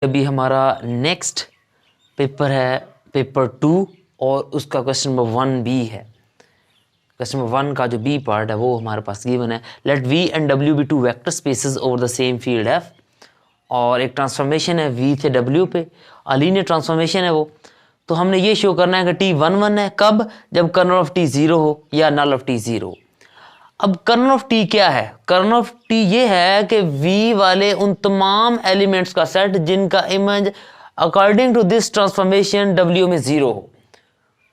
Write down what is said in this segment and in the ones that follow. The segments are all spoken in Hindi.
अभी हमारा नेक्स्ट पेपर है पेपर 2 और उसका क्वेश्चन नंबर 1B है। क्वेश्चन नंबर 1 का जो बी पार्ट है वो हमारे पास गिवन है। Let V and W be two vector spaces over the same field F, और एक ट्रांसफॉर्मेशन है V से W पे, लीनियर ट्रांसफॉर्मेशन है वो। तो हमने ये शो करना है कि T 1 1 है, कब? जब कर्नल ऑफ T 0 हो या नल ऑफ T 0 हो। अब कर्नल ऑफ T क्या है? कर्नल ऑफ T ये है कि V वाले उन तमाम एलिमेंट्स का सेट जिनका image according to this transformation W में 0 हो।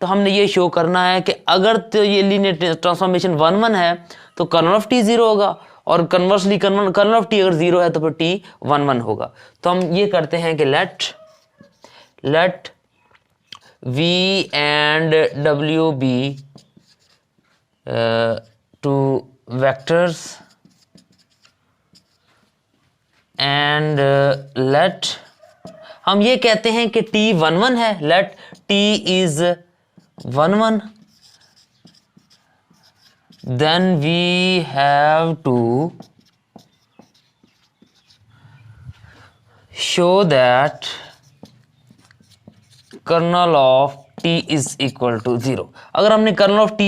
तो हमने ये शो करना है कि अगर तो ये लीनियर ट्रांसफॉर्मेशन 1 1 है तो कर्नल ऑफ T 0 होगा, और कन्वर्सली कर्नल ऑफ T अगर 0 है तो फिर T 1 1 होगा। तो हम ये करते हैं कि let V and W be two vectors and let हम ये कहते हैं कि T 1 1 है, let T is 1 1, then we have to show that kernel of T is equal to 0। अगर हमने कर्नल ऑफ T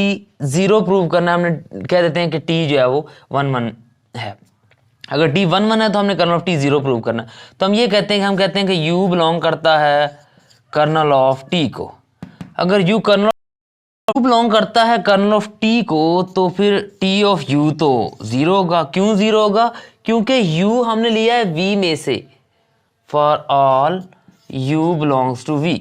0 प्रूव करना है, हमने कह देते हैं कि T जो है वो 1 1 है। अगर T 1 1 है तो हमने कर्नल ऑफ T 0 प्रूव करना है। तो हम ये कहते हैं कि U बिलोंग करता है कर्नल ऑफ T को। अगर U बिलोंग करता है कर्नल ऑफ T को तो फिर T ऑफ U तो 0 होगा। क्यों 0 होगा? क्योंकि U हमने लिया है V में से, for all U belongs to V।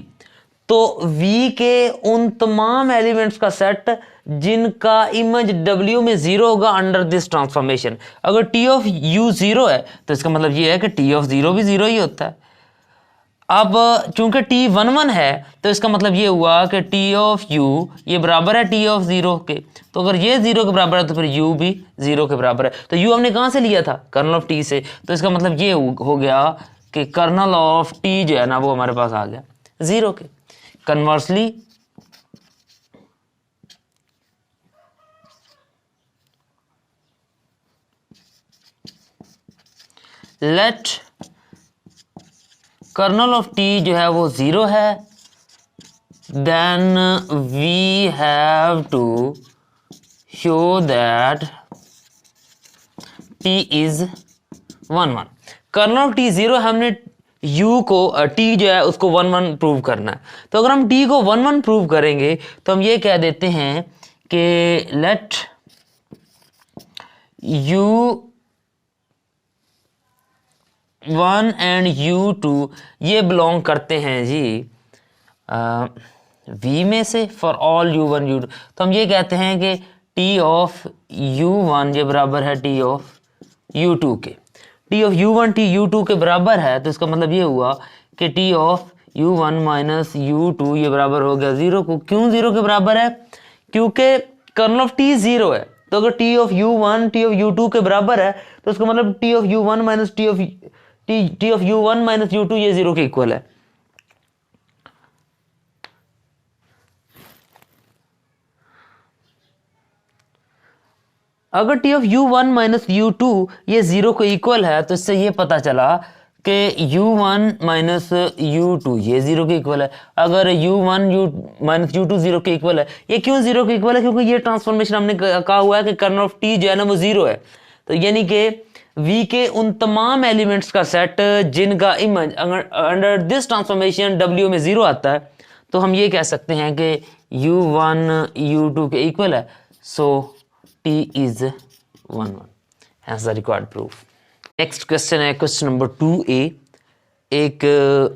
तो V के उन तमाम एलिमेंट्स का सेट जिनका इमेज W में 0 होगा अंडर दिस ट्रांसफॉर्मेशन। अगर T ऑफ U 0 है तो इसका मतलब ये है कि T ऑफ 0 भी 0 ही होता है। अब चूंकि T 1 1 है तो इसका मतलब ये हुआ कि T ऑफ U ये बराबर है T ऑफ 0 के। तो अगर ये 0 के बराबर है तो फिर U भी 0 के बराबर है। तो U हमने कहाँ से लिया था? कर्नल ऑफ T से। तो इसका मतलब ये हो गया कि कर्नल ऑफ T जो है ना वो हमारे पास आ गया 0 के। Conversely let kernel of T जो है वो 0 है, then we have to show that T is 1 1। Kernel of T 0 हमने U को T जो है उसको 1 1 प्रूव करना है। तो अगर हम T को 1 1 प्रूव करेंगे तो हम ये कह देते हैं कि लेट U1 एंड U2 ये बिलोंग करते हैं जी V में से, फॉर ऑल U1 U2। तो हम ये कहते हैं कि T ऑफ U1 ये बराबर है T ऑफ U2 के। T of U1 T U2 के बराबर है तो इसका मतलब ये हुआ कि T of U1 minus U2 ये बराबर हो गया 0 को। क्यों 0 के बराबर है? क्योंकि कर्नल ऑफ T 0 है। तो अगर T of U1 T of U2 के बराबर है तो इसका मतलब T of U1 minus T of U1 minus U2 ये 0 के इक्वल है। अगर T of U1 minus U2 ये 0 को इक्वल है तो इससे ये पता चला कि U1 माइनस U2 ये 0 के इक्वल है। अगर U1 माइनस U2 0 के इक्वल है, ये क्यों 0 के इक्वल है? क्योंकि ये ट्रांसफॉर्मेशन हमने कहा हुआ है कि कर्नल ऑफ T जो है ना वो 0 है। तो यानी कि V के उन तमाम एलिमेंट्स का सेट जिनका image under this transformation W में 0 आता है, तो हम ये कह सकते हैं कि U1 U2 के इक्वल है। सो T is 1 1, hence the required proof। Next question है क्वेश्चन नंबर 2A। एक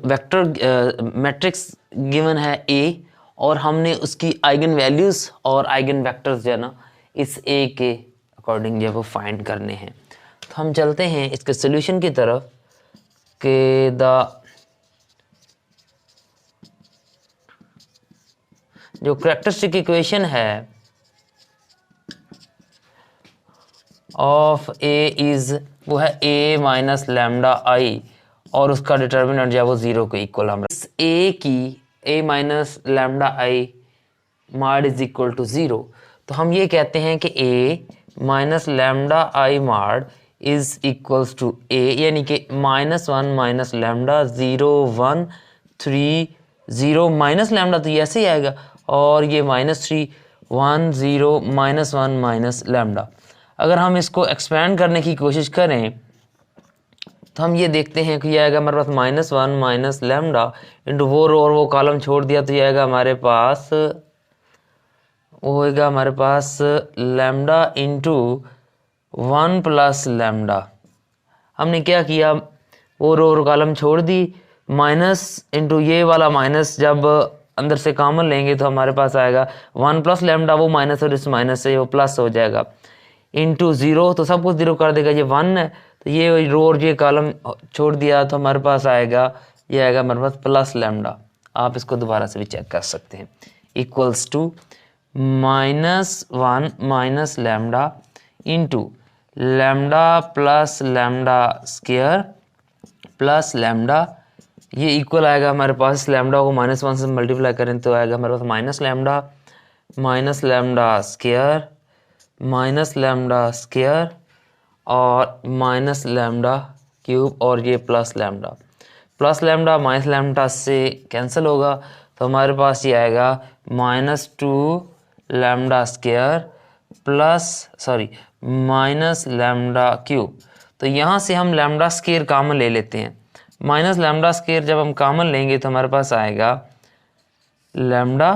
वेक्टर मैट्रिक्स गिवन है A और हमने उसकी आइगन वैल्यूज और आइगन वेक्टर्स जो है ना इस A के अकॉर्डिंग जो है वो फाइंड करने हैं। तो हम चलते हैं इसके सोल्यूशन की तरफ कि जो कैरेक्टरिस्टिक इक्वेशन है ऑफ A इज वो है A माइनस लैम्डा आई और उसका डिटर्मिनेंट जो है वो 0 के इक्वल। हम इस A की A माइनस लैम्डा आई माड इज इक्वल टू 0। तो हम ये कहते हैं कि A माइनस लैम्डा आई माड इज इक्वल्स टू ए, यानी कि -1 माइनस लैम्डा 0 1 3 0 माइनस लैम्डा, तो ये ऐसे ही आएगा, और ये -3 1 0 -1 माइनस लैम्डा। अगर हम इसको एक्सपेंड करने की कोशिश करें तो हम ये देखते हैं कि ये आएगा हमारे पास -1 माइनस लैम्डा इंटू वो रो और वो कॉलम छोड़ दिया, तो ये आएगा हमारे पास, वो होएगा हमारे पास लैम्डा इंटू 1 प्लस लैम्डा। हमने क्या किया, वो रो और कॉलम छोड़ दी, माइनस इंटू ये वाला माइनस जब अंदर से कॉमन लेंगे तो हमारे पास आएगा 1 प्लस लैम्डा, वो माइनस और इस माइनस से वो प्लस हो जाएगा, इंटू 0, तो सब कुछ 0 कर देगा, ये 1 है, तो ये रो और ये कॉलम छोड़ दिया तो हमारे पास आएगा, ये आएगा हमारे पास प्लस लैम्डा। आप इसको दोबारा से भी चेक कर सकते हैं, equals to -1 minus lambda into lambda plus lambda square plus lambda, ये इक्वल आएगा हमारे पास, लैम्डा को -1 से मल्टीप्लाई करें तो आएगा हमारे पास minus lambda square minus lambda square और माइनस लैम्डा क्यूब, और ये प्लस लैम्डा माइनस लैम्डा से कैंसिल होगा, तो हमारे पास ये आएगा -2 lambda square minus lambda cube. तो यहाँ से हम लैम्डा स्क्वायर कॉमन ले लेते हैं, माइनस लैम्डा स्क्वायर जब हम कॉमन लेंगे तो हमारे पास आएगा लैम्डा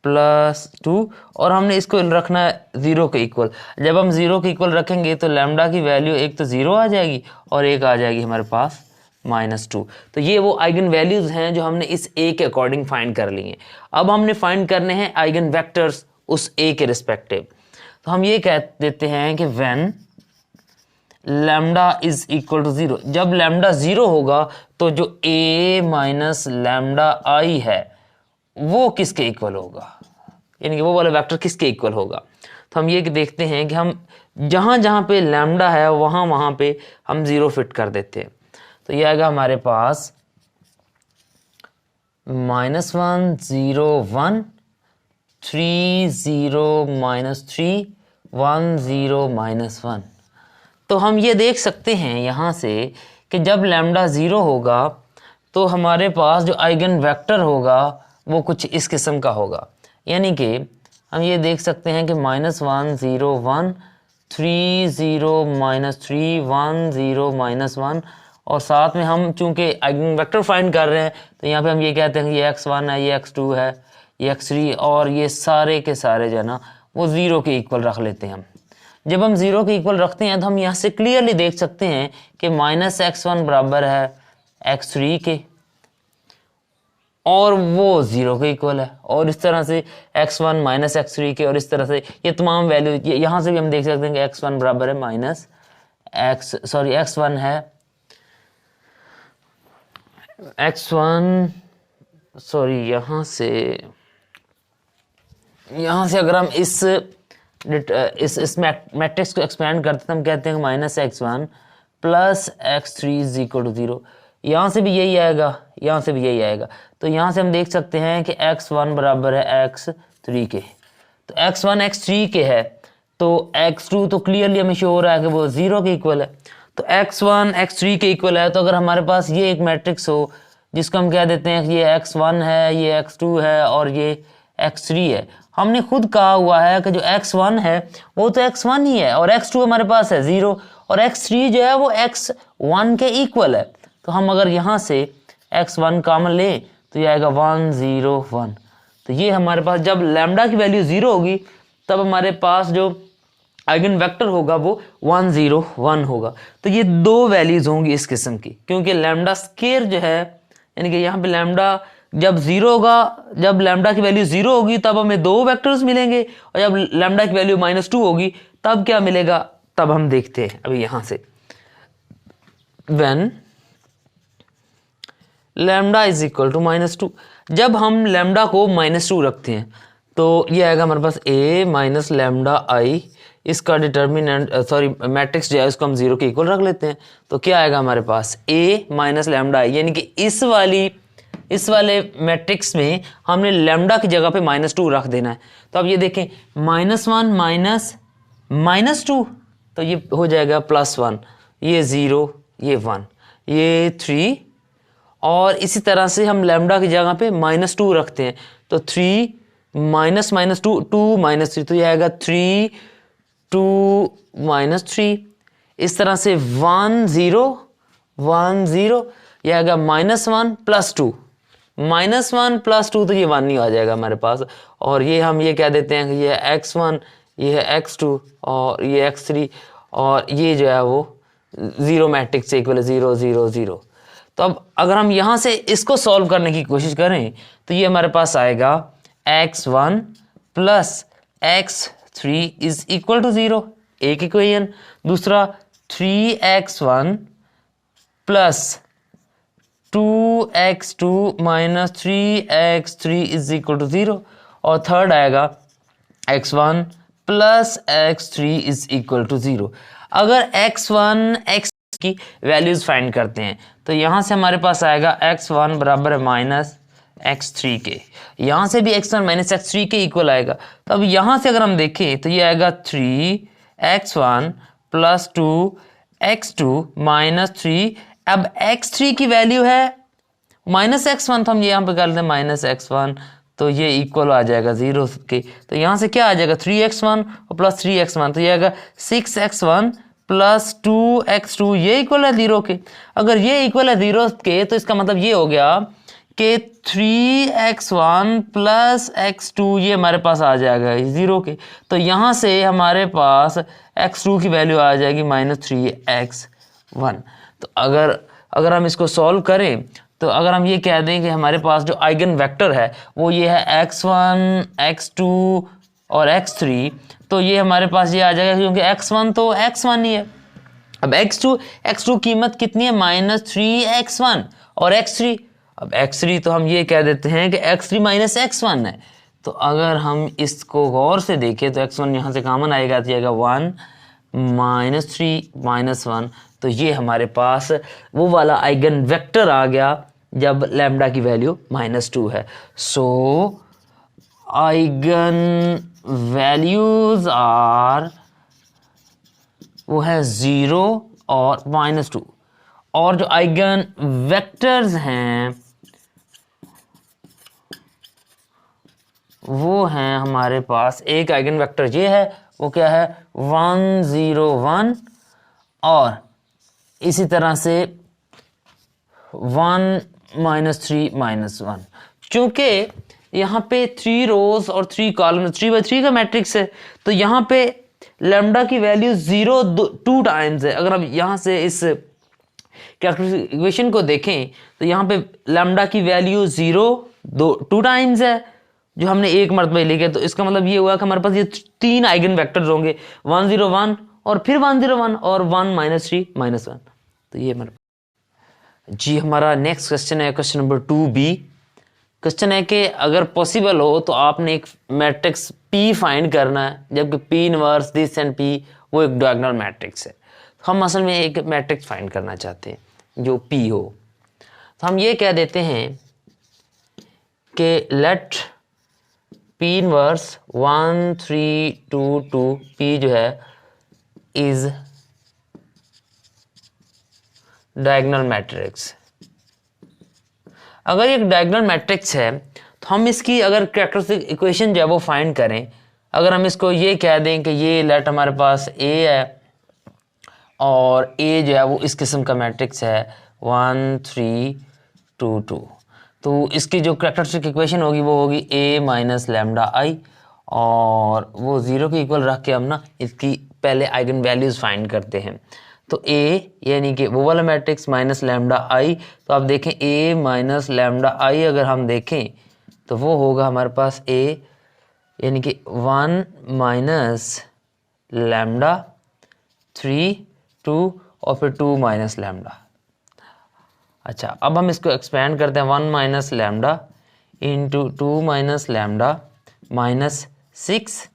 +2, और हमने इसको रखना है 0 के इक्वल। जब हम 0 के इक्वल रखेंगे तो लैम्डा की वैल्यू एक तो 0 आ जाएगी और एक आ जाएगी हमारे पास -2। तो ये वो आइगन वैल्यूज हैं जो हमने इस ए के अकॉर्डिंग फाइंड कर ली हैं। अब हमने फाइंड करने हैं आइगन वेक्टर्स उस ए के रिस्पेक्टिव। तो हम ये कह देते हैं कि when lambda is equal to 0, जब लैम्डा 0 होगा तो जो a माइनस लैम्डा आई है वो किसके इक्वल होगा, यानी कि वो वाला वेक्टर किसके इक्वल होगा। तो हम ये देखते हैं कि हम जहाँ जहाँ पे लैम्डा है वहाँ पे हम 0 फिट कर देते हैं। तो ये आएगा हमारे पास -1 0 1 3 0 -3 1 0 -1। तो हम ये देख सकते हैं यहाँ से कि जब लैम्डा 0 होगा तो हमारे पास जो आइगन वेक्टर होगा वो कुछ इस किस्म का होगा, यानी कि हम ये देख सकते हैं कि -1 0 1 3 0 -3 1 0 -1, और साथ में हम चूंकि आइगन वेक्टर फाइंड कर रहे हैं तो यहाँ पे हम ये कहते हैं कि ये x1 है, ये x2 है, ये x3, और ये सारे के सारे जो है ना वो 0 के इक्वल रख लेते हैं हम। जब हम 0 के इक्वल रखते हैं तो हम यहाँ से क्लियरली देख सकते हैं कि -x1 बराबर है x3 के, और वो 0 के इक्वल है, और इस तरह से x1 -x3 के, और इस तरह से ये तमाम वैल्यू यहाँ से भी हम देख सकते हैं कि x1 बराबर है x1 है x1 यहाँ से अगर हम इस मैट्रिक्स को एक्सपेंड करते हैं तो हम कहते हैं -x1 + x3 = 0। यहाँ से भी यही आएगा, यहाँ से भी यही आएगा। तो यहाँ से हम देख सकते हैं कि x1 बराबर है x3 के, तो x1 x3 के है, तो x2 तो क्लियरली हमें शो हो रहा है कि वो 0 के इक्वल है। तो x1 x3 के इक्वल है, तो अगर हमारे पास ये एक मैट्रिक्स हो जिसको हम कह देते हैं कि ये x1 है, ये x2 है और ये x3 है। हमने खुद कहा हुआ है कि जो x1 है वो तो x1 ही है, और x2 हमारे पास है 0, और x3 जो है वो x1 के इक्वल है। तो हम अगर यहाँ से x1 कॉमन लें तो ये आएगा 1 0 1। तो ये हमारे पास जब लैम्डा की वैल्यू 0 होगी तब हमारे पास जो आइगन वेक्टर होगा वो 1 0 1 होगा। तो ये दो वैल्यूज होंगी इस किस्म की, क्योंकि लैम्डा स्क्वायर जो है, यानी कि यहाँ पे लैम्डा जब 0 होगा, जब लैम्डा की वैल्यू 0 होगी तब हमें दो वेक्टर्स मिलेंगे, और जब लैम्डा की वैल्यू -2 होगी तब क्या मिलेगा, तब हम देखते हैं अभी यहाँ से। When lambda is equal to -2, जब हम लैम्डा को -2 रखते हैं तो ये आएगा हमारे पास a माइनस लैम्डा आई, इसका डिटर्मिनेंट मैट्रिक्स जो है उसको हम 0 के इक्वल रख लेते हैं। तो क्या आएगा हमारे पास a माइनस लैम्डा आई, यानी कि इस वाले मैट्रिक्स में हमने लैम्डा की जगह पे -2 रख देना है। तो अब ये देखें -1 -2, तो ये हो जाएगा +1, ये 0, ये 1, ये 3, और इसी तरह से हम लैम्डा की जगह पे -2 रखते हैं, तो 3 -2 2 -3, तो ये आएगा 3 2 -3। इस तरह से 1 0 1 0, ये आएगा -1 + 2, -1 + 2, तो ये 1 ही आ जाएगा हमारे पास। और ये हम ये कह देते हैं कि ये x1, ये है x2 और ये x3, और ये जो है वो 0 मैट्रिक्स से इक्वल है 0 0 0। तो अब अगर हम यहाँ से इसको सॉल्व करने की कोशिश करें तो ये हमारे पास आएगा x1 + x3 = 0, एक इक्वेशन। दूसरा 3x1 + 2x2 - 3x3 = 0, और थर्ड आएगा x1 + x3 = 0। अगर x1 x की वैल्यूज फाइंड करते हैं तो यहाँ से हमारे पास आएगा x1 = -x3 के, यहाँ से भी x1 - x3 के इक्वल आएगा। तो अब यहाँ से अगर हम देखें तो ये आएगा 3x1 + 2x2 - 3। अब x3 की वैल्यू है -x1, तो हम ये यहाँ पे कर लेते हैं -x1, तो ये इक्वल आ जाएगा 0 के। तो यहाँ से क्या आ जाएगा 3x1 और + 3x1, तो ये आएगा 6x1 + 2x2, ये इक्वल है 0 के। अगर ये इक्वल है 0 के तो इसका मतलब ये हो गया कि 3x1 + x2 ये हमारे पास आ जाएगा 0 के। तो यहाँ से हमारे पास x2 की वैल्यू आ जाएगी -3x1। तो अगर हम इसको सॉल्व करें तो अगर हम ये कह दें कि हमारे पास जो आइगन वेक्टर है वो ये है x1 x2 और x3, तो ये हमारे पास ये आ जाएगा क्योंकि x1 तो x1 ही है। अब x2 कीमत कितनी है -3x1 और x3, अब x3 तो हम ये कह देते हैं कि x3 - x1 है। तो अगर हम इसको गौर से देखें तो x1 यहाँ से कॉमन आएगा, तो आएगा 1 -3 -1, तो ये हमारे पास वो वाला आइगन वेक्टर आ गया जब लैम्डा की वैल्यू -2 है। सो आइगन वैल्यूज आर वो है 0 और -2, और जो आइगन वेक्टर्स हैं वो हैं हमारे पास, एक आइगन वेक्टर ये है, वो क्या है 1 0 1, और इसी तरह से 1 -3 -1। चूंकि यहाँ पे 3 रोज और 3 कॉलम 3/3 का मैट्रिक्स है, तो यहाँ पे लैम्डा की वैल्यू 0 2 टाइम्स है। अगर हम यहाँ से इस कैरेक्टरिस्टिक इक्वेशन को देखें तो यहाँ पे लैम्डा की वैल्यू 0 2 टाइम्स है, जो हमने एक मरतबा लिखे। तो इसका मतलब ये हुआ कि हमारे पास ये 3 आइगन वेक्टर्स होंगे 1 0 1 और फिर 1 0 1 और 1 -3 -1। तो ये हमारे जी हमारा नेक्स्ट क्वेश्चन है क्वेश्चन नंबर 2b। क्वेश्चन है कि अगर पॉसिबल हो तो आपने एक मैट्रिक्स P फाइंड करना है, जबकि P inverse this and P वो एक डायगोनल मैट्रिक्स है। तो हम असल में एक मैट्रिक्स फाइंड करना चाहते हैं जो P हो। तो हम ये कह देते हैं कि लेट P इनवर्स 1 3 2 2 P जो है इज डायगोनल मैट्रिक्स। अगर एक डायगोनल मैट्रिक्स है तो हम इसकी अगर कैरेक्टरिस्टिक इक्वेशन जो है वो फाइंड करें, अगर हम इसको ये कह दें कि ये लेट हमारे पास A है और A जो है वो इस किस्म का मैट्रिक्स है 1 3 2 2, तो इसकी जो कैरेक्टरिस्टिक इक्वेशन होगी वो होगी A - λI, और वो 0 के इक्वल रख के हम ना इसकी पहले आइगन वैल्यूज फाइंड करते हैं। तो A यानी कि वो वाला मैट्रिक्स -λI, तो आप देखें A - λI अगर हम देखें तो वो होगा हमारे पास A यानी कि 1 - λ 3 2 और फिर 2 - λ। अच्छा, अब हम इसको एक्सपेंड करते हैं 1 - λ इंटू 2 - λ -6।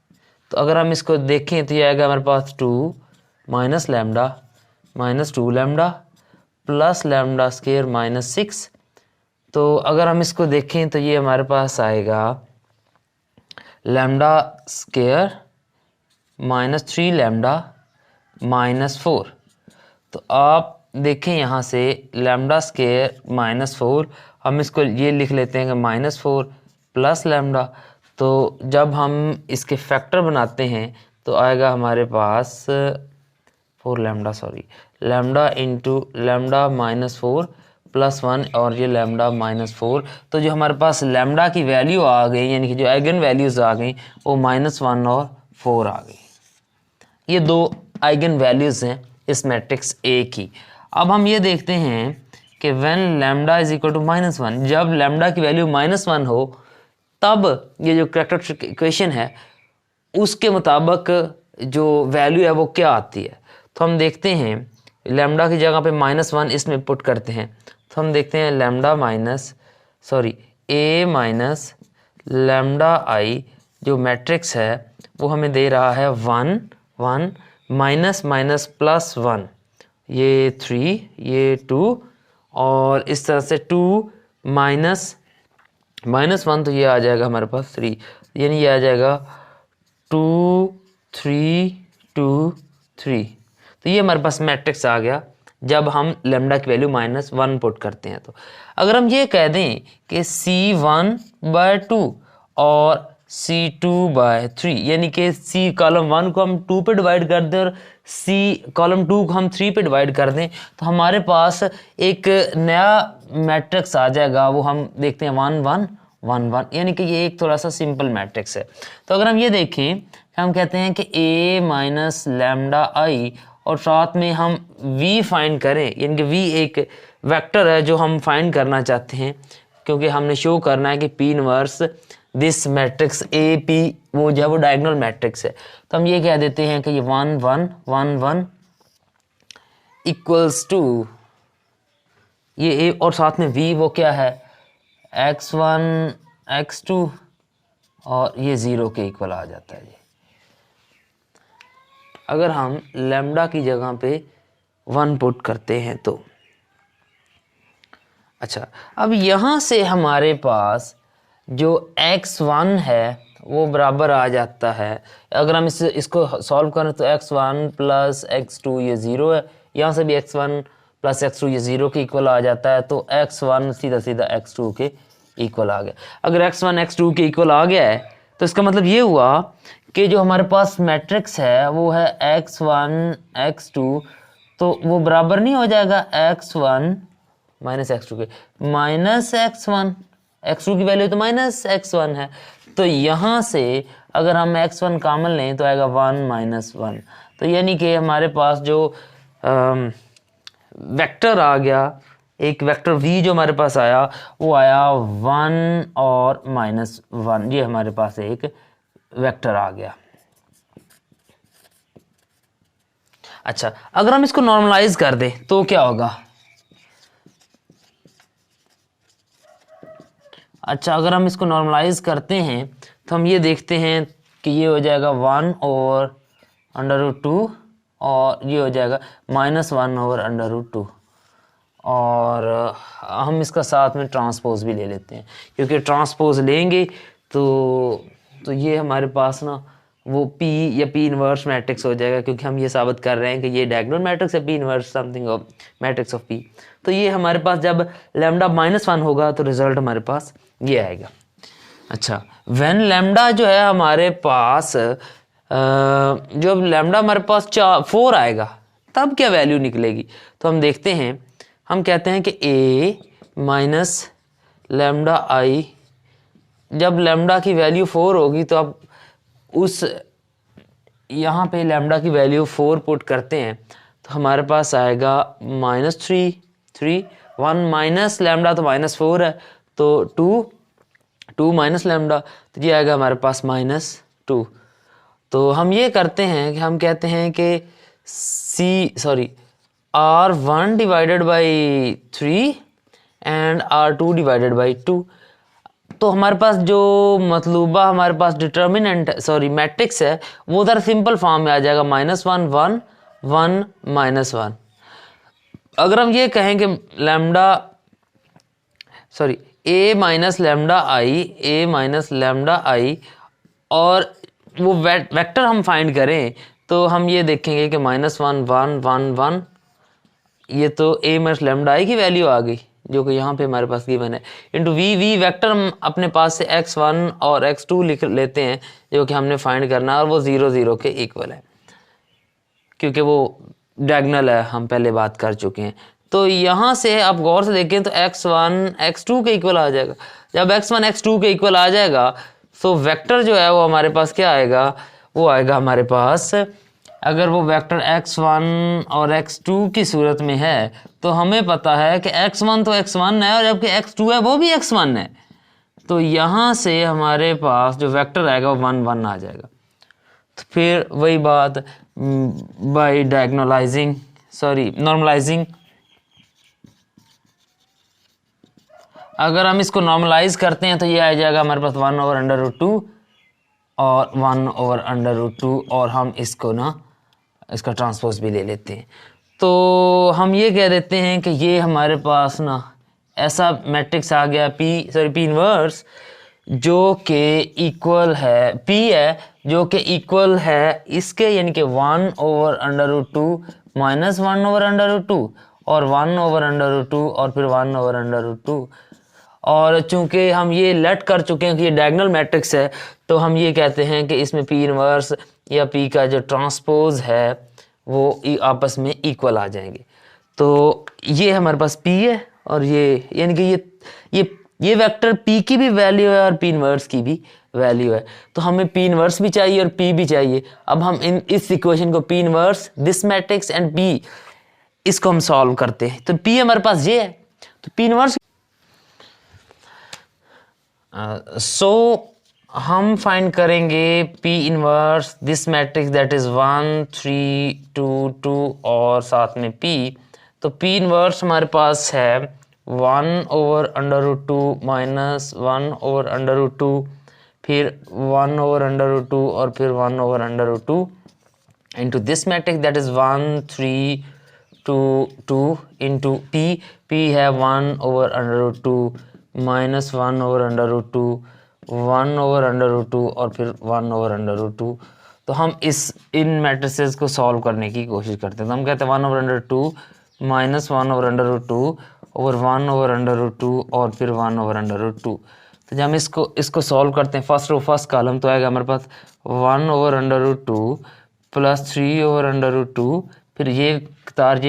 तो अगर हम इसको देखें तो ये आएगा हमारे पास 2 - λ -2 λ प्लस λ² -6। तो अगर हम इसको देखें तो ये हमारे पास आएगा λ² -3 λ -4। तो आप देखें यहाँ से लैम्डा स्क्वायर -4, हम इसको ये लिख लेते हैं कि -4 प्लस लैम्डा। तो जब हम इसके फैक्टर बनाते हैं तो आएगा हमारे पास 4 lambda, sorry, lambda into lambda -4 +1 और ये लैम्डा -4। तो जो हमारे पास लैम्डा की वैल्यू आ गई, यानी कि जो आइगन वैल्यूज़ आ गई वो -1 और 4 आ गई। ये दो आइगन वैल्यूज़ हैं इस मैट्रिक्स ए की। अब हम ये देखते हैं कि when lambda is equal to -1, जब लैम्डा की वैल्यू -1 हो तब ये जो कैरेक्टरिस्टिक इक्वेशन है उसके मुताबिक जो वैल्यू है वो क्या आती है। तो हम देखते हैं लैम्डा की जगह पे -1 इसमें पुट करते हैं तो हम देखते हैं ए माइनस लैम्डा आई जो मैट्रिक्स है वो हमें दे रहा है 1 1 -+1, ये 3, ये 2 और इस तरह से 2 -1, तो ये आ जाएगा हमारे पास 3, यानी ये आ जाएगा 2 3 2 3। तो ये हमारे पास मैट्रिक्स आ गया जब हम लैम्डा की वैल्यू -1 पुट करते हैं। तो अगर हम ये कह दें कि C1/2 और C2/3, यानी कि C कॉलम 1 को हम 2 पे डिवाइड कर दें और C कॉलम 2 को हम 3 पे डिवाइड कर दें तो हमारे पास एक नया मैट्रिक्स आ जाएगा, वो हम देखते हैं 1 1 1 1, यानी कि ये एक थोड़ा सा सिंपल मैट्रिक्स है। तो अगर हम ये देखें, हम कहते हैं कि A माइनस लैम्डा आई और साथ में हम V फाइंड करें, यानी कि V एक वेक्टर है जो हम फाइंड करना चाहते हैं, क्योंकि हमने शो करना है कि P inverse this matrix AP वो जो है वो डायगोनल मैट्रिक्स है। तो हम ये कह देते हैं कि ये 1 1 1 1 इक्वल्स टू ये A और साथ में V वो क्या है x1 x2 और ये 0 के इक्वल आ जाता है। अगर हम लैम्डा की जगह पे 1 पुट करते हैं तो अच्छा, अब यहाँ से हमारे पास जो x1 है वो बराबर आ जाता है। अगर हम इसको सॉल्व करें तो x1 प्लस x2 ये 0 है, यहाँ से भी x1 प्लस x2 ये 0 के इक्वल आ जाता है। तो x1 सीधा सीधा x2 के इक्वल आ गया। अगर x1 x2 के इक्वल आ गया है तो इसका मतलब ये हुआ कि जो हमारे पास मैट्रिक्स है वो है x1 x2, तो वो बराबर नहीं हो जाएगा x1 माइनस x2 के -x1, x2 की वैल्यू तो -x1 है। तो यहाँ से अगर हम x1 कॉमन लें तो आएगा 1 -1। तो यानी कि हमारे पास जो वेक्टर आ गया, एक वेक्टर v जो हमारे पास आया वो आया 1 और -1, ये हमारे पास एक वेक्टर आ गया। अच्छा, अगर हम इसको नॉर्मलाइज कर दें तो क्या होगा। अच्छा, अगर हम इसको नॉर्मलाइज करते हैं तो हम ये देखते हैं कि ये हो जाएगा 1 और √2 और ये हो जाएगा -1 और √2, और हम इसका साथ में ट्रांसपोज भी ले लेते हैं, क्योंकि ट्रांसपोज लेंगे तो ये हमारे पास ना वो P या P इनवर्स मैट्रिक्स हो जाएगा, क्योंकि हम ये साबित कर रहे हैं कि ये डायगोनल मैट्रिक्स है P inverse something of matrix of P। तो ये हमारे पास जब लैम्डा -1 होगा तो रिजल्ट हमारे पास ये आएगा। अच्छा, व्हेन लैम्डा जो है हमारे पास जब लैम्डा हमारे पास 4 आएगा तब क्या वैल्यू निकलेगी। तो हम देखते हैं, हम कहते हैं कि A माइनस लैम्डा आई, जब लैम्डा की वैल्यू 4 होगी तो अब उस यहाँ पे लैम्डा की वैल्यू 4 पुट करते हैं तो हमारे पास आएगा -3 3 1 माइनस लैम्डा तो -4 है, तो 2 माइनस लैम्डा, तो ये आएगा हमारे पास -2। तो हम ये करते हैं कि हम कहते हैं कि R1 divided by 3 and R2 divided by 2। तो हमारे पास जो मतलूबा हमारे पास डिटर्मिनेंट मैट्रिक्स है वो उधर सिंपल फॉर्म में आ जाएगा -1 1 1 -1। अगर हम ये कहें कि A माइनस लैम्डा आई और वो वेक्टर हम फाइंड करें तो हम ये देखेंगे कि -1 1 1 1 ये तो a माइनस लैम्डा i की वैल्यू आ गई जो कि यहाँ पे हमारे पास गिवन है, इंटू वी वेक्टर हम अपने पास से x1 और x2 लिख लेते हैं जो कि हमने फाइंड करना है, और वो 0 0 के इक्वल है क्योंकि वो डायगोनल है, हम पहले बात कर चुके हैं। तो यहाँ से आप गौर से देखें तो x1 x2 के इक्वल आ जाएगा। जब x1 x2 के इक्वल आ जाएगा तो वेक्टर जो है वो हमारे पास क्या आएगा, वो आएगा हमारे पास, अगर वो वेक्टर x1 और x2 की सूरत में है तो हमें पता है कि x1 तो x1 है और जबकि x2 है वो भी x1 है, तो यहाँ से हमारे पास जो वेक्टर आएगा वो 1 1 आ जाएगा। तो फिर वही बात, बाय नॉर्मलाइजिंग, अगर हम इसको नॉर्मलाइज करते हैं तो ये आ जाएगा हमारे पास 1/√2 और 1/√2, और हम इसको ना इसका ट्रांसपोज भी ले लेते हैं। तो हम ये कह देते हैं कि ये हमारे पास ना ऐसा मैट्रिक्स आ गया P इनवर्स जो कि इक्वल है, P है जो कि इक्वल है इसके, यानी कि 1/√2 माइनस 1/√2 और 1/√2 और फिर 1/√2। और चूंकि हम ये लेट कर चुके हैं कि ये डायगोनल मैट्रिक्स है तो हम ये कहते हैं कि इसमें P इनवर्स या P का जो ट्रांसपोज है वो आपस में इक्वल आ जाएंगे। तो ये हमारे पास P है और ये यानी कि ये वेक्टर P की भी वैल्यू है और P इनवर्स की भी वैल्यू है, तो हमें P इनवर्स भी चाहिए और P भी चाहिए। अब हम इस इक्वेशन को P inverse this matrix and P इसको हम सॉल्व करते हैं। तो P हमारे पास ये है, तो P इनवर्स हम फाइंड करेंगे P inverse this matrix that is 1 3 2 2 और साथ में P। तो P इनवर्स हमारे पास है 1/√2 माइनस 1/√2, फिर 1/√2 और फिर 1/√2 into this matrix that is 1 3 2 2 into P है 1/√2 माइनस 1/√2 1/√2 और फिर 1/√2। तो हम इन मैट्रिसेस को सॉल्व करने की कोशिश करते हैं। तो हम कहते हैं 1/√2 माइनस 1/√2 ओवर 1/√2 और फिर 1/√2। तो जब हम इसको सॉल्व करते हैं फर्स्ट रो फर्स्ट कॉलम, तो आएगा हमारे पास 1/√2 प्लस 3/√2, फिर ये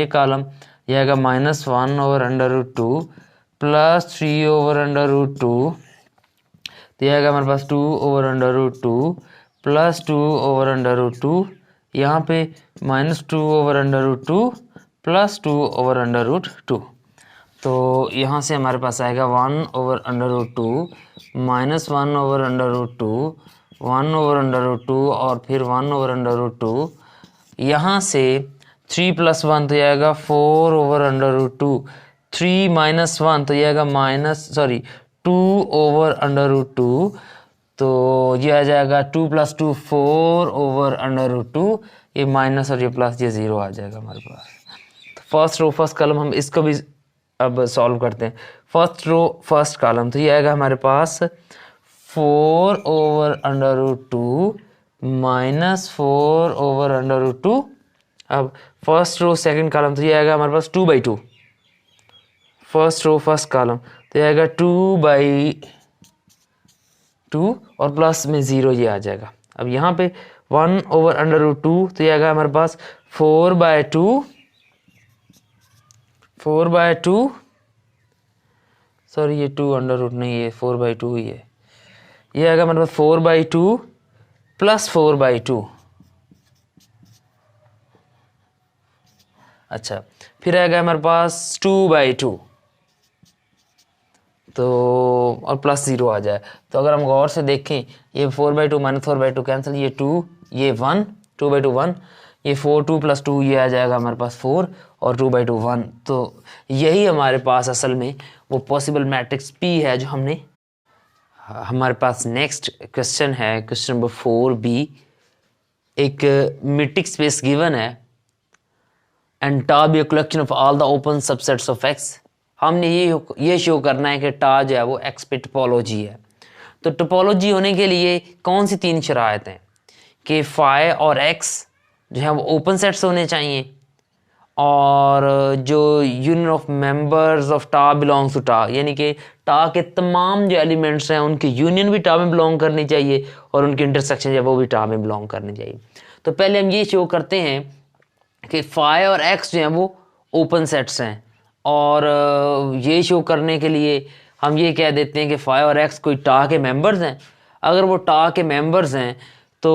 कॉलम ये आएगा माइनस 1/√2 प्लस 3/√2, तो यह आएगा हमारे पास 2/√2 प्लस 2/√2, यहाँ पे माइनस 2/√2 प्लस 2/√2। तो यहाँ से हमारे पास आएगा 1/√2 माइनस 1/√2 1/√2 और फिर 1/√2। यहाँ से 3 + 1 तो यह आएगा 4/√2, 3 - 1 तो यह आएगा 2/√2, तो ये आ जाएगा 2 + 2 4/√2, ये माइनस और ये प्लस ये 0 आ जाएगा हमारे पास। तो फर्स्ट रो फर्स्ट कॉलम हम इसको भी अब सॉल्व करते हैं। फर्स्ट रो फर्स्ट कॉलम तो ये आएगा हमारे पास 4/√2 माइनस 4/√2। अब फर्स्ट रो सेकंड कॉलम तो ये आएगा हमारे पास 2/2। फर्स्ट रो फर्स्ट कॉलम तो ये आएगा 2/2 और प्लस में 0 ये आ जाएगा। अब यहाँ पे 1/√2 तो ये आएगा हमारे पास 4/2 सॉरी ये 2 नहीं है 4/2 ही है, ये आएगा हमारे पास 4/2 प्लस 4/2। अच्छा, फिर आएगा हमारे पास 2/2, तो और प्लस 0 आ जाए। तो अगर हम गौर से देखें ये 4/2 माइनस 4/2 कैंसिल, ये 2 ये 1 2/2 1, ये 4 2 + 2 ये आ जाएगा हमारे पास 4 और 2/2 1। तो यही हमारे पास असल में वो पॉसिबल मैट्रिक्स P है जो हमने। हमारे पास नेक्स्ट क्वेश्चन है क्वेश्चन नंबर 4B। एक मीट्रिक स्पेस गिवन है and tau be collection of all the open subsets of X। हमने ये शो करना है कि टा जो है वो X पे टोपोलॉजी है। तो टोपोलॉजी होने के लिए कौन सी 3 शराइत हैं कि फाई और X जो है वो ओपन सेट्स होने चाहिए, और जो यूनियन ऑफ मेंबर्स ऑफ टा बिलोंग्स टू टा, यानी कि टा के तमाम जो एलिमेंट्स हैं उनकी यूनियन भी टा में बिलोंग करनी चाहिए और उनकी इंटरसेक्शन जो है वो भी टा में बिलोंग करनी चाहिए। तो पहले हम ये शो करते हैं कि फाई और एक्स जो हैं वो ओपन सेट्स हैं, और ये शो करने के लिए हम ये कह देते हैं कि फाई और एक्स कोई टा के मेंबर्स हैं। अगर वो टा के मेंबर्स हैं तो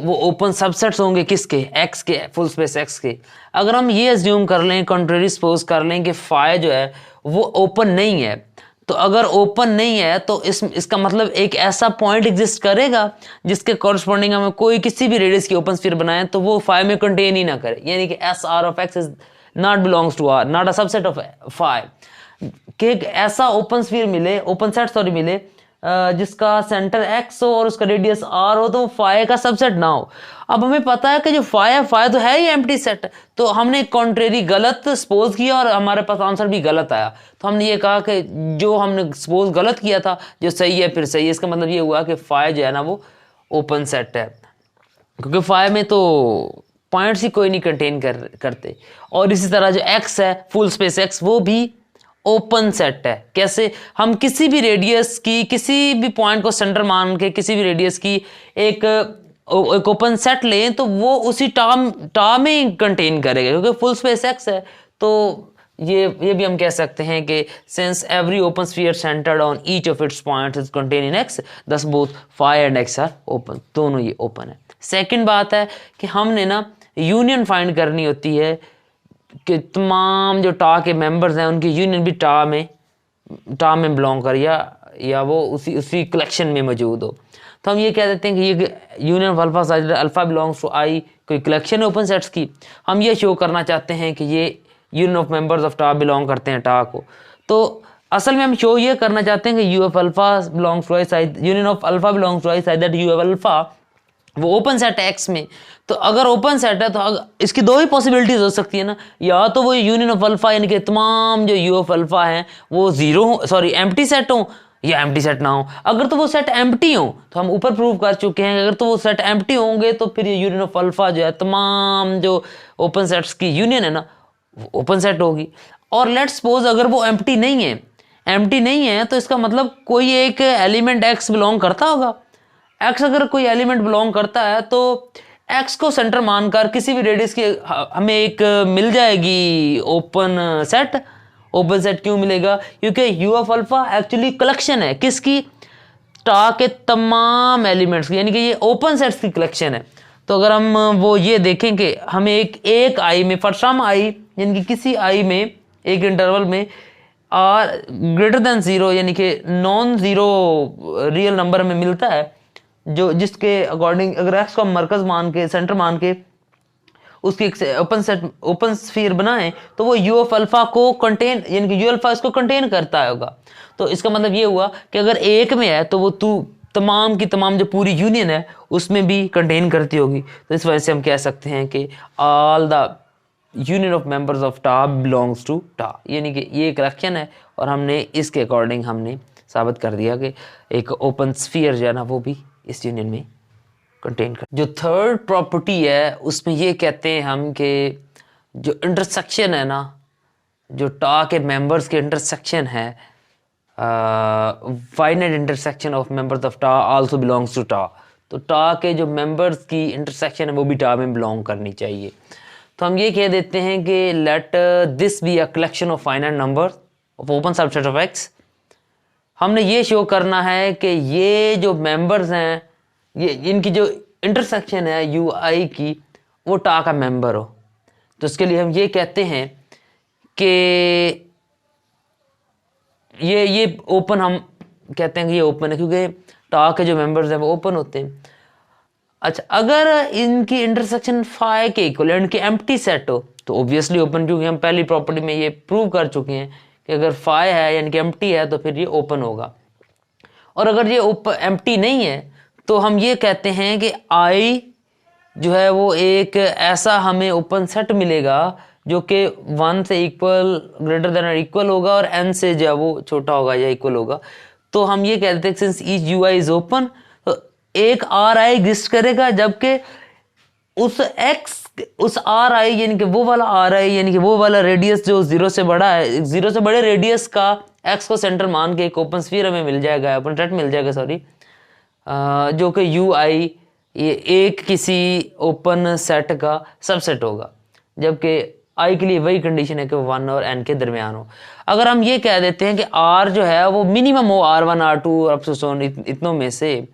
वो ओपन सबसेट्स होंगे किसके, एक्स के, फुल स्पेस एक्स के। अगर हम ये एज्यूम कर लें, कंट्रेरी सपोज कर लें कि फाई जो है वो ओपन नहीं है, तो अगर ओपन नहीं है तो इसका मतलब एक ऐसा पॉइंट एग्जिस्ट करेगा जिसके कॉरस्पॉन्डिंग हमें कोई किसी भी रेडियस की ओपन स्फीयर बनाए तो वो फाई में कंटेन ही ना करे, यानी कि S R of X is not belongs to R, not a subset of phi. कि एक ऐसा ओपन स्फीयर मिले, ओपन सेट मिले जिसका सेंटर एक्स हो और उसका रेडियस आर हो, तो फाई का सबसेट ना हो। अब हमें पता है कि जो फाई तो है ही एम्प्टी सेट, तो हमने कॉन्ट्रेरी गलत सपोज किया और हमारे पास आंसर भी गलत आया। तो हमने ये कहा कि जो हमने सपोज गलत किया था जो सही है फिर सही है, इसका मतलब ये हुआ कि फाई जो है ना वो ओपन सेट है, क्योंकि फाई में तो पॉइंट्स ही कोई नहीं कंटेन करते। और इसी तरह जो एक्स है फुल स्पेस एक्स वो भी ओपन सेट है। कैसे, हम किसी भी रेडियस की किसी भी पॉइंट को सेंटर मान के किसी भी रेडियस की एक ओपन सेट लें तो वो उसी टा में कंटेन करेगा, क्योंकि फुल स्पेस एक्स है। तो ये भी हम कह सकते हैं कि since every open sphere centred on each of its points is contain in X, thus both phi and X are open, दोनों ये ओपन है। सेकंड बात है कि हमने ना यूनियन फाइंड करनी होती है कि तमाम जो टा के मेंबर्स हैं उनकी यूनियन भी टा में बिलोंग कर या वो उसी कलेक्शन में मौजूद हो। तो हम ये कह देते हैं कि ये union of alpha side alpha belongs to I कोई कलेक्शन है ओपन सेट्स की। हम ये शो करना चाहते हैं कि ये यूनियन ऑफ मेंबर्स ऑफ टा बिलोंग करते हैं टा को। तो असल में हम शो ये करना चाहते हैं कि U of alpha belongs to I side, union of alpha belongs to I side that U of alpha वो ओपन सेट है एक्स में। तो अगर ओपन सेट है तो इसकी दो ही पॉसिबिलिटीज हो सकती है ना, या तो वो यूनियन ऑफ अल्फा यानी कि तमाम जो यू ऑफ अल्फा हैं वो एम्प्टी सेट हो, या एम्प्टी सेट ना हो। अगर तो वो सेट एम्प्टी हो तो हम ऊपर प्रूव कर चुके हैं, अगर तो वो सेट एम्प्टी होंगे तो फिर ये यूनियन ऑफ अल्फा जो है तमाम जो ओपन सेट्स की यूनियन है ना वो ओपन सेट होगी। और लेट्स सपोज अगर वो एम्प्टी नहीं है तो इसका मतलब कोई एक एलिमेंट एक्स बिलोंग करता होगा। एक्स अगर कोई एलिमेंट बिलोंग करता है तो एक्स को सेंटर मानकर किसी भी रेडियस की हमें एक मिल जाएगी ओपन सेट। ओपन सेट क्यों मिलेगा, क्योंकि you of alpha actually collection है किसकी, टा के तमाम एलिमेंट्स की, यानी कि ये ओपन सेट्स की कलेक्शन है। तो अगर हम वो ये देखें कि हमें एक आई में फॉर सम आई यानी कि किसी आई में एक इंटरवल में आर ग्रेटर देन 0 यानी कि नॉन जीरो रियल नंबर में मिलता है, जो जिसके अकॉर्डिंग अगर एक्स को हम मरकज मान के सेंटर मान के उसकी एक ओपन स्फीयर बनाए तो वो यू ऑफ अल्फा को कंटेन यानी कि यू अल्फा इसको कंटेन करता होगा। तो इसका मतलब ये हुआ कि अगर एक में है तो वो तमाम की तमाम जो पूरी यूनियन है उसमें भी कंटेन करती होगी। तो इस वजह से हम कह सकते हैं कि all the union of members of टा बिलोंग्स टू टा, यानी कि ये कलेक्शन है और हमने इसके अकॉर्डिंग हमने साबित कर दिया कि एक ओपन स्फीयर जो है ना वो भी इस यूनियन में कंटेन कर। जो थर्ड प्रॉपर्टी है उसमें ये कहते हैं हम कि जो इंटरसेक्शन है ना, जो टा के मेंबर्स के इंटरसेक्शन है, finite intersection of members of टा आल्सो बिलोंग्स टू टा। तो टा के जो मेंबर्स की इंटरसेक्शन है वो भी टा में बिलोंग करनी चाहिए। तो हम ये कह देते हैं कि let this be a collection of finite numbers of open subset of x. हमने ये शो करना है कि ये जो मेंबर्स हैं ये इनकी जो इंटरसेक्शन है यू आई की वो टा का मेंबर हो। तो इसके लिए हम ये कहते हैं कि ये ओपन, हम कहते हैं कि ये ओपन है क्योंकि टा के जो मेंबर्स हैं वो ओपन होते हैं। अच्छा, अगर इनकी इंटरसेक्शन फाई के इक्वल इनके एम्प्टी सेट हो तो ऑब्वियसली ओपन, क्योंकि हम पहली प्रॉपर्टी में ये प्रूव कर चुके हैं कि अगर फाई है यानी कि एम्प्टी है तो फिर ये ओपन होगा। और अगर ये एम्प्टी नहीं है तो हम ये कहते हैं कि आई जो है वो एक ऐसा हमें ओपन सेट मिलेगा जो कि 1 से इक्वल ग्रेटर देन और इक्वल होगा और n से जो है वो छोटा होगा या इक्वल होगा। तो हम ये कहते हैं since each you I is open तो एक आर आई एग्जिस्ट करेगा, जबकि उस आर आई यानी कि वो वाला आर आई यानी कि वो वाला रेडियस जो जीरो से बड़ा है, जीरो से बड़े रेडियस का एक्स को सेंटर मान के एक ओपन स्फीयर हमें मिल जाएगा, ओपन सेट मिल जाएगा सॉरी, जो कि यू आई ये एक किसी ओपन सेट का सबसेट होगा, जबकि आई के लिए वही कंडीशन है कि वो 1 और n के दरमियान हो। अगर हम ये कह देते हैं कि r जो है वो मिनिमम हो r1 r2 और अप टू सो ऑन इतनों में से,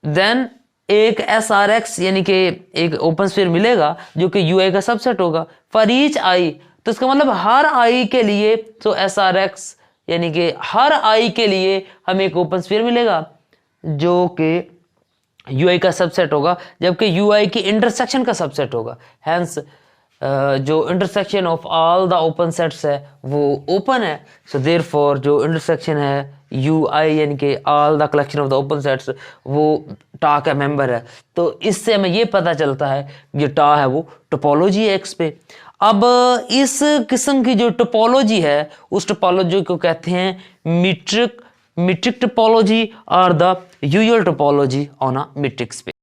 देन एक एस आर एक्स यानी कि एक ओपन स्फीयर मिलेगा जो कि यू आई का सबसेट होगा फॉर ईच आई। तो इसका मतलब हर आई के लिए तो एस आर एक्स यानी कि हर आई के लिए हमें एक ओपन स्फीयर मिलेगा जो कि यू आई का सबसेट होगा, जबकि यू आई की इंटरसेक्शन का सबसेट होगा। हैंस जो intersection of all the open sets है वो ओपन है, सो देयरफॉर जो इंटरसेक्शन है यू आई यानी कि all the collection of the open sets वो टा का मेंबर है। तो इससे हमें ये पता चलता है ये टा है वो टोपोलॉजी है एक्स पे। अब इस किस्म की जो टोपोलॉजी है उस टोपोलॉजी को कहते हैं मीट्रिक टोपोलॉजी और the usual topology on a metric space.